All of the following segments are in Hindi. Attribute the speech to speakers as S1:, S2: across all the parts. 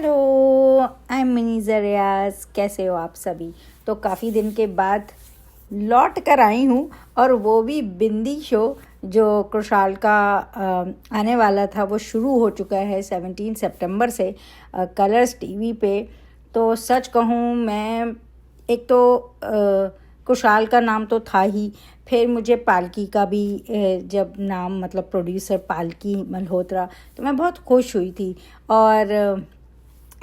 S1: हेलो, आई एम मिनीज़ा रियाज। कैसे हो आप सभी? तो काफ़ी दिन के बाद लौट कर आई हूँ, और वो भी बिंदी शो जो कुशाल का आने वाला था वो शुरू हो चुका है 17 सितंबर से कलर्स टीवी पे। तो सच कहूँ, मैं एक तो कुशाल का नाम तो था ही, फिर मुझे पालकी का भी जब नाम, मतलब प्रोड्यूसर पालकी मल्होत्रा, तो मैं बहुत खुश हुई थी। और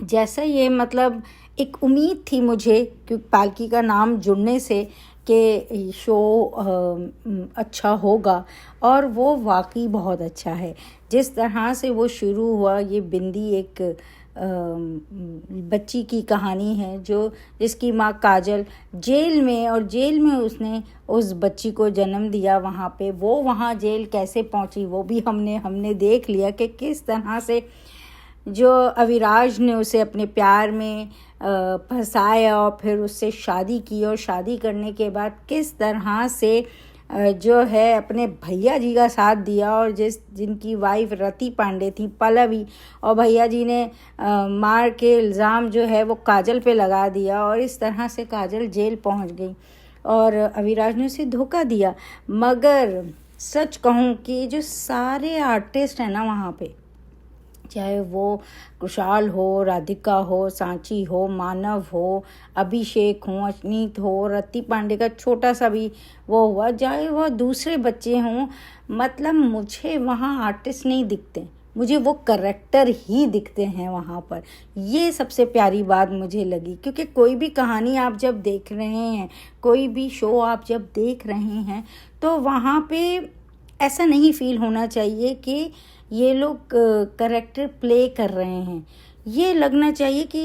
S1: जैसा ये, मतलब एक उम्मीद थी मुझे कि पालकी का नाम जुड़ने से कि शो अच्छा होगा, और वो वाकई बहुत अच्छा है। जिस तरह से वो शुरू हुआ, ये बिंदी एक बच्ची की कहानी है जिसकी माँ काजल जेल में, और जेल में उसने उस बच्ची को जन्म दिया। वहाँ पे वो वहाँ जेल कैसे पहुँची वो भी हमने देख लिया कि किस तरह से जो अविराज ने उसे अपने प्यार में फंसाया और फिर उससे शादी की, और शादी करने के बाद किस तरह से जो है अपने भैया जी का साथ दिया, और जिनकी वाइफ रति पांडे थी, पल्लवी, और भैया जी ने मार के इल्ज़ाम जो है वो काजल पे लगा दिया, और इस तरह से काजल जेल पहुंच गई और अविराज ने उसे धोखा दिया। मगर सच कहूँ कि जो सारे आर्टिस्ट हैं ना वहाँ पे, चाहे वो कुशाल हो, राधिका हो, सांची हो, मानव हो, अभिषेक हो, अश्नीत हो, रति पांडे का छोटा सा भी वो हुआ, चाहे वह दूसरे बच्चे हों, मतलब मुझे वहाँ आर्टिस्ट नहीं दिखते, मुझे वो करेक्टर ही दिखते हैं वहाँ पर। ये सबसे प्यारी बात मुझे लगी, क्योंकि कोई भी कहानी आप जब देख रहे हैं, कोई भी शो आप जब देख रहे हैं, तो वहाँ पे ऐसा नहीं फील होना चाहिए कि ये लोग करेक्टर प्ले कर रहे हैं। ये लगना चाहिए कि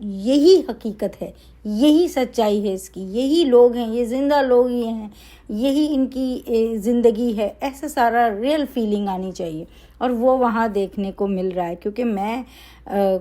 S1: यही हकीकत है, यही सच्चाई है इसकी, यही लोग हैं, ये ज़िंदा लोग ही हैं, यही इनकी ज़िंदगी है। ऐसा सारा रियल फीलिंग आनी चाहिए, और वो वहाँ देखने को मिल रहा है। क्योंकि मैं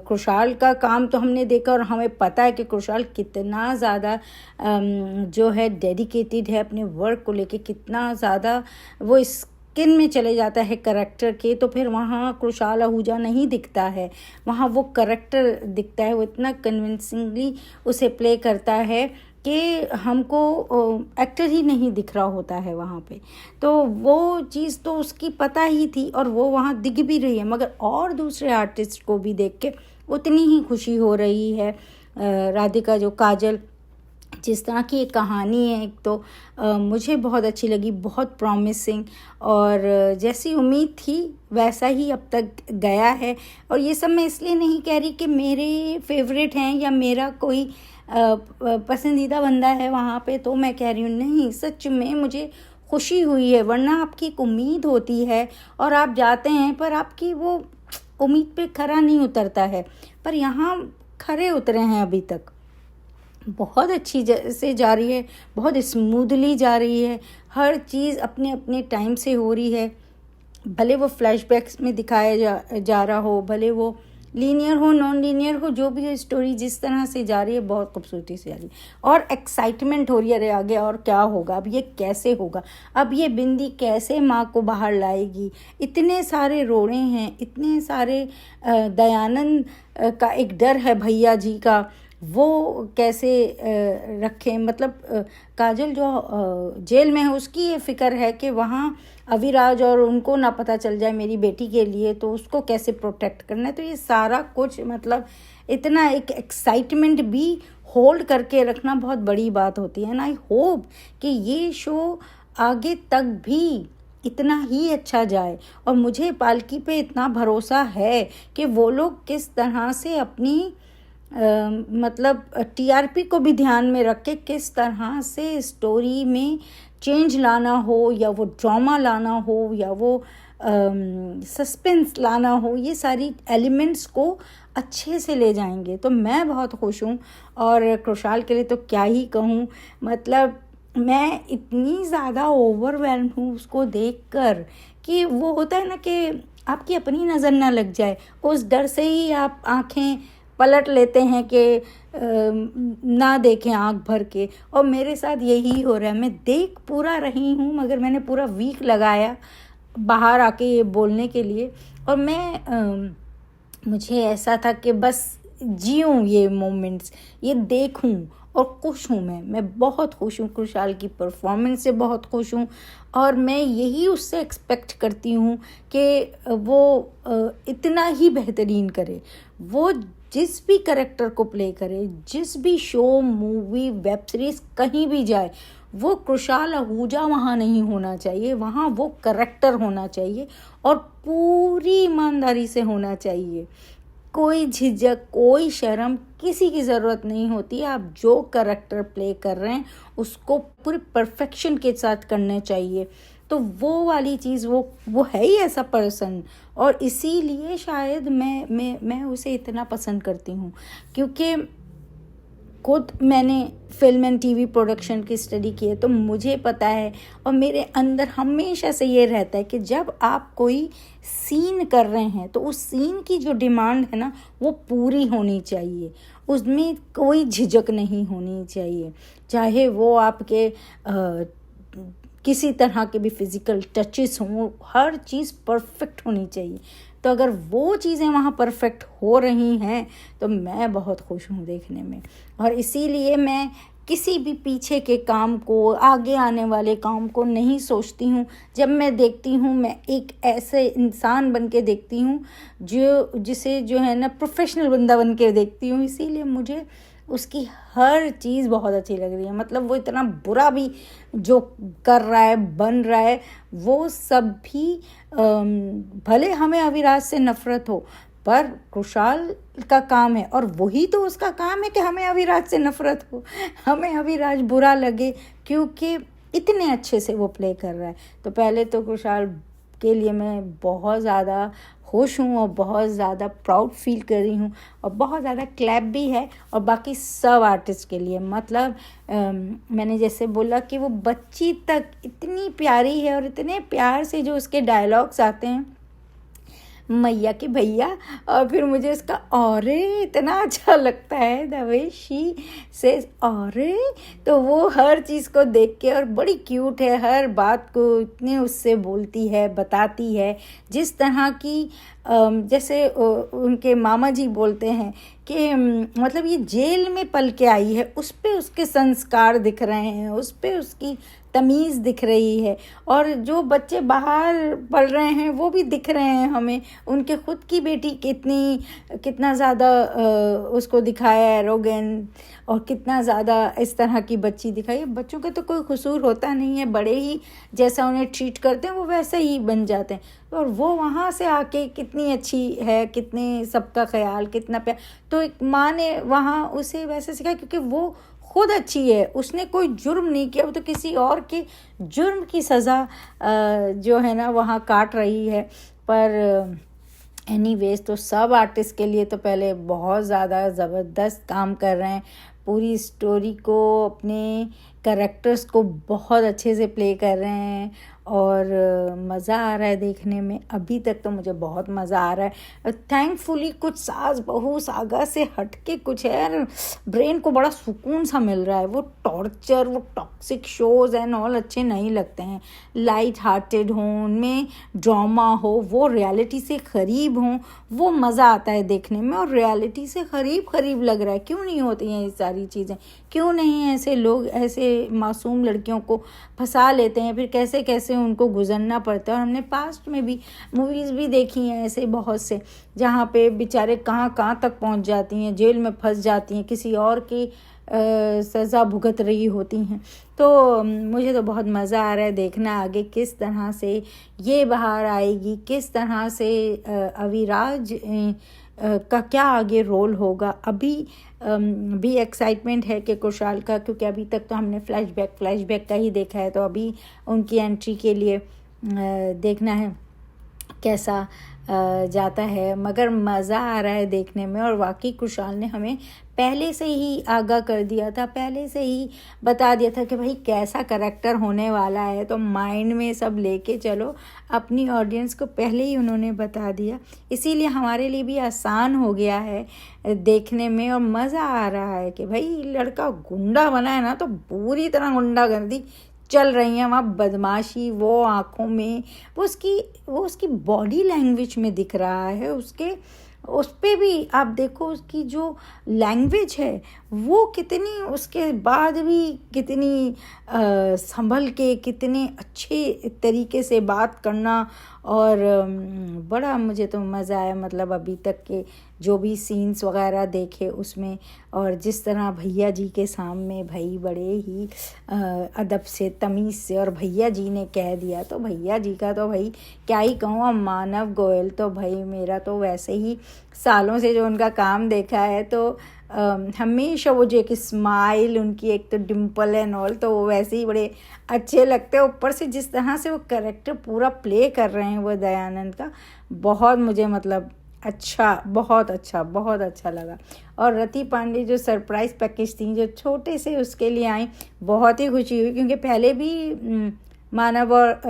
S1: कुशाल का काम तो हमने देखा, और हमें पता है कि कुशाल कितना ज़्यादा जो है डेडिकेटेड है अपने वर्क को लेके, कितना ज़्यादा वो स्किन में चले जाता है करेक्टर के। तो फिर वहाँ कुशाल आहूजा नहीं दिखता है, वहाँ वो करेक्टर दिखता है। वो इतना कन्विंसिंगली उसे प्ले करता है कि हमको एक्टर ही नहीं दिख रहा होता है वहाँ पे। तो वो चीज़ तो उसकी पता ही थी, और वो वहाँ दिख भी रही है। मगर और दूसरे आर्टिस्ट को भी देख के उतनी ही खुशी हो रही है। राधिका, जो काजल, जिस तरह की एक कहानी है, एक तो मुझे बहुत अच्छी लगी, बहुत प्रॉमिसिंग, और जैसी उम्मीद थी वैसा ही अब तक गया है। और ये सब मैं इसलिए नहीं कह रही कि मेरे फेवरेट हैं या मेरा कोई पसंदीदा बंदा है वहाँ पे, तो मैं कह रही हूँ, नहीं, सच में मुझे खुशी हुई है। वरना आपकी एक उम्मीद होती है और आप जाते हैं, पर आपकी वो उम्मीद पे खरा नहीं उतरता है। पर यहाँ खरे उतरे हैं अभी तक, बहुत अच्छी से जा रही है, बहुत स्मूथली जा रही है, हर चीज़ अपने अपने टाइम से हो रही है। भले वो फ्लैशबैक्स में दिखाया जा रहा हो, भले वो लीनियर हो, नॉन लीनियर हो, जो भी हो, स्टोरी जिस तरह से जा रही है बहुत खूबसूरती से जा रही है। और एक्साइटमेंट हो रही है, अरे आगे और क्या होगा, अब ये कैसे होगा, अब ये बिंदी कैसे माँ को बाहर लाएगी। इतने सारे रोड़े हैं, इतने सारे दयानंद का एक डर है भैया जी का, वो कैसे रखें। मतलब काजल जो जेल में है, उसकी ये फ़िक्र है कि वहाँ अविराज और उनको ना पता चल जाए मेरी बेटी के लिए, तो उसको कैसे प्रोटेक्ट करना है। तो ये सारा कुछ, मतलब इतना एक एक्साइटमेंट भी होल्ड करके रखना बहुत बड़ी बात होती है। एंड आई होप कि ये शो आगे तक भी इतना ही अच्छा जाए। और मुझे पालकी पे इतना भरोसा है कि वो लोग किस तरह से अपनी मतलब टीआरपी को भी ध्यान में रख के किस तरह से स्टोरी में चेंज लाना हो, या वो ड्रामा लाना हो, या वो सस्पेंस लाना हो, ये सारी एलिमेंट्स को अच्छे से ले जाएंगे। तो मैं बहुत खुश हूँ, और कुशाल के लिए तो क्या ही कहूँ। मतलब मैं इतनी ज़्यादा ओवरवेल्म हूँ उसको देखकर, कि वो होता है ना कि आपकी अपनी नज़र ना लग जाए, उस डर से ही आप आँखें पलट लेते हैं कि ना देखें आँख भर के। और मेरे साथ यही हो रहा है, मैं देख पूरा रही हूँ, मगर मैंने पूरा वीक लगाया बाहर आके ये बोलने के लिए। और मैं मुझे ऐसा था कि बस जीऊँ ये मोमेंट्स, ये देखूँ और खुश हूँ मैं बहुत खुश हूँ। खुशहाल की परफॉर्मेंस से बहुत खुश हूँ और मैं यही उससे एक्सपेक्ट करती हूँ कि वो इतना ही बेहतरीन करे। वो जिस भी करैक्टर को प्ले करे, जिस भी शो, मूवी, वेब सीरीज़ कहीं भी जाए, वो खुशहाल आहूजा वहाँ नहीं होना चाहिए, वहाँ वो करैक्टर होना चाहिए और पूरी ईमानदारी से होना चाहिए। कोई झिझक, कोई शर्म, किसी की ज़रूरत नहीं होती। आप जो करैक्टर प्ले कर रहे हैं उसको पूरे परफेक्शन के साथ करना चाहिए। तो वो वाली चीज़ वो है ही ऐसा पर्सन और इसीलिए शायद मैं उसे इतना पसंद करती हूँ, क्योंकि खुद मैंने फिल्म एंड टीवी प्रोडक्शन की स्टडी की है तो मुझे पता है और मेरे अंदर हमेशा से ये रहता है कि जब आप कोई सीन कर रहे हैं तो उस सीन की जो डिमांड है ना वो पूरी होनी चाहिए, उसमें कोई झिझक नहीं होनी चाहिए। चाहे वो आपके किसी तरह के भी फिज़िकल टचेस हों, हर चीज़ परफेक्ट होनी चाहिए। तो अगर वो चीज़ें वहाँ परफेक्ट हो रही हैं तो मैं बहुत खुश हूँ देखने में और इसीलिए मैं किसी भी पीछे के काम को, आगे आने वाले काम को नहीं सोचती हूँ। जब मैं देखती हूँ मैं एक ऐसे इंसान बन के देखती हूँ जिसे जो है ना प्रोफेशनल बंदा बन के देखती हूँ। इसीलिए मुझे उसकी हर चीज़ बहुत अच्छी लग रही है। मतलब वो इतना बुरा भी जो कर रहा है, बन रहा है, वो सब भी भले हमें अविराज से नफ़रत हो पर खुशहाल का काम है और वही तो उसका काम है कि हमें अविराज से नफ़रत हो, हमें अविराज बुरा लगे, क्योंकि इतने अच्छे से वो प्ले कर रहा है। तो पहले तो खुशहाल के लिए मैं बहुत ज़्यादा खुश हूँ और बहुत ज़्यादा प्राउड फील कर रही हूँ और बहुत ज़्यादा क्लैप भी है। और बाकी सब आर्टिस्ट के लिए, मतलब मैंने जैसे बोला कि वो बच्ची तक इतनी प्यारी है और इतने प्यार से जो उसके डायलॉग्स आते हैं, मैया के भैया, और फिर मुझे उसका औरे इतना अच्छा लगता है, द वे शी सेज औरे। तो वो हर चीज़ को देख के, और बड़ी क्यूट है, हर बात को इतने उससे बोलती है, बताती है। जिस तरह की जैसे उनके मामा जी बोलते हैं कि मतलब ये जेल में पल के आई है, उस पे उसके संस्कार दिख रहे हैं, उस पे उसकी तमीज़ दिख रही है। और जो बच्चे बाहर पढ़ रहे हैं वो भी दिख रहे हैं हमें, उनके खुद की बेटी कितना ज़्यादा उसको दिखाया है एरोगेंट, और कितना ज़्यादा इस तरह की बच्ची दिखाई है। बच्चों का तो कोई कसूर होता नहीं है, बड़े ही जैसा उन्हें ट्रीट करते हैं वो वैसे ही बन जाते हैं। और वो वहाँ से आके कितनी अच्छी है, कितने सबका ख्याल, कितना प्यार। तो एक माँ ने वहाँ उसे वैसे सिखाया क्योंकि वो खुद अच्छी है, उसने कोई जुर्म नहीं किया, वो तो किसी और के जुर्म की सज़ा जो है ना वहाँ काट रही है। पर एनीवेज तो सब आर्टिस्ट के लिए तो पहले बहुत ज़्यादा ज़बरदस्त काम कर रहे हैं, पूरी स्टोरी को, अपने कैरेक्टर्स को बहुत अच्छे से प्ले कर रहे हैं और मज़ा आ रहा है देखने में। अभी तक तो मुझे बहुत मज़ा आ रहा है। थैंकफुली कुछ सास बहू सागा से हट के कुछ है, ब्रेन को बड़ा सुकून सा मिल रहा है। वो टॉर्चर, वो टॉक्सिक शोज़ एंड ऑल अच्छे नहीं लगते हैं। लाइट हार्टेड हों, उनमें ड्रामा हो, वो रियलिटी से करीब हों, वो मज़ा आता है देखने में। और रियलिटी से करीब लग रहा है। क्यों नहीं होती हैं ये सारी चीज़ें? क्यों नहीं ऐसे लोग ऐसे मासूम लड़कियों को फंसा लेते हैं, फिर कैसे कैसे उनको गुजरना पड़ता है। और हमने पास्ट में भी मूवीज़ भी देखी हैं ऐसे बहुत से, जहाँ पे बेचारे कहाँ तक पहुँच जाती हैं, जेल में फंस जाती हैं, किसी और की सज़ा भुगत रही होती हैं। तो मुझे तो बहुत मज़ा आ रहा है देखना आगे किस तरह से ये बाहर आएगी, किस तरह से अविराज का क्या आगे रोल होगा। अभी भी एक्साइटमेंट है कि खुशहाल का, क्योंकि अभी तक तो हमने फ्लैशबैक का ही देखा है, तो अभी उनकी एंट्री के लिए देखना है कैसा जाता है। मगर मज़ा आ रहा है देखने में। और वाकई खुशहाल ने हमें पहले से ही आगाह कर दिया था, पहले से ही बता दिया था कि भाई कैसा करैक्टर होने वाला है, तो माइंड में सब लेके चलो। अपनी ऑडियंस को पहले ही उन्होंने बता दिया, इसीलिए हमारे लिए भी आसान हो गया है देखने में। और मज़ा आ रहा है कि भाई लड़का गुंडा बना है ना, तो पूरी तरह गुंडागर्दी चल रही है वहाँ, बदमाशी वो आँखों में, वो उसकी बॉडी लैंग्वेज में दिख रहा है, उसके उस पे भी आप देखो उसकी जो लैंग्वेज है वो कितनी, उसके बाद भी कितनी संभल के, कितने अच्छे तरीके से बात करना। और बड़ा मुझे तो मज़ा आया, मतलब अभी तक के जो भी सीन्स वगैरह देखे उसमें। और जिस तरह भैया जी के सामने भाई बड़े ही अदब से, तमीज़ से, और भैया जी ने कह दिया तो भैया जी का तो भाई क्या ही कहूँ। अब मानव गोयल तो भाई मेरा तो वैसे ही सालों से जो उनका काम देखा है तो हमेशा वो जो एक स्माइल उनकी, एक तो डिम्पल एंड ऑल, तो वो वैसे ही बड़े अच्छे लगते हैं। ऊपर से जिस तरह से वो कैरेक्टर पूरा प्ले कर रहे हैं वो दयानंद का, बहुत मुझे मतलब अच्छा, बहुत अच्छा लगा। और रति पांडे जो सरप्राइज़ पैकेज थी जो छोटे से उसके लिए आई, बहुत ही खुशी हुई, क्योंकि पहले भी मानव और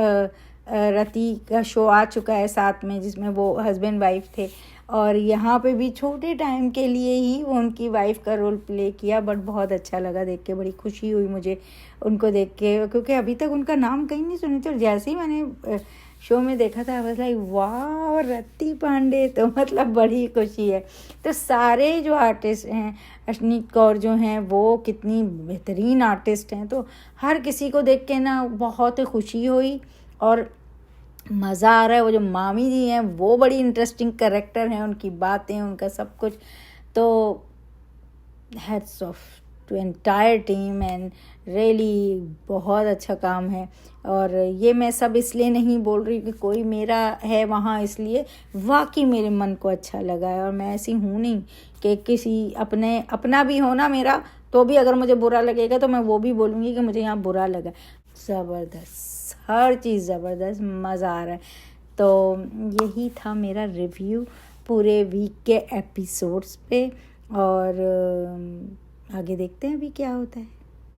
S1: रति का शो आ चुका है साथ में, जिसमें वो हस्बैंड वाइफ थे। और यहाँ पे भी छोटे टाइम के लिए ही वो उनकी वाइफ का रोल प्ले किया, बट बहुत अच्छा लगा देख के, बड़ी खुशी हुई मुझे उनको देख के, क्योंकि अभी तक उनका नाम कहीं नहीं सुनी थी। और जैसे ही मैंने शो में देखा था बस लाइक वाह रति पांडे, तो मतलब बड़ी खुशी है। तो सारे जो आर्टिस्ट हैं, अश्विनी कौर जो हैं वो कितनी बेहतरीन आर्टिस्ट हैं, तो हर किसी को देख के ना बहुत खुशी हुई और मज़ा आ रहा है। वो जो मामी जी हैं वो बड़ी इंटरेस्टिंग कैरेक्टर हैं, उनकी बातें, उनका सब कुछ। तो heads off to entire team and really बहुत अच्छा काम है। और ये मैं सब इसलिए नहीं बोल रही कि कोई मेरा है वहाँ, इसलिए वाकई मेरे मन को अच्छा लगा है। और मैं ऐसी हूँ नहीं कि किसी अपना भी हो ना मेरा, तो भी अगर मुझे बुरा लगेगा तो मैं वो भी बोलूँगी कि मुझे यहाँ बुरा लगा। ज़बरदस्त, हर चीज़ ज़बरदस्त, मज़ा आ रहा है। तो यही था मेरा रिव्यू पूरे वीक के एपिसोड्स पे। और आगे देखते हैं अभी क्या होता है।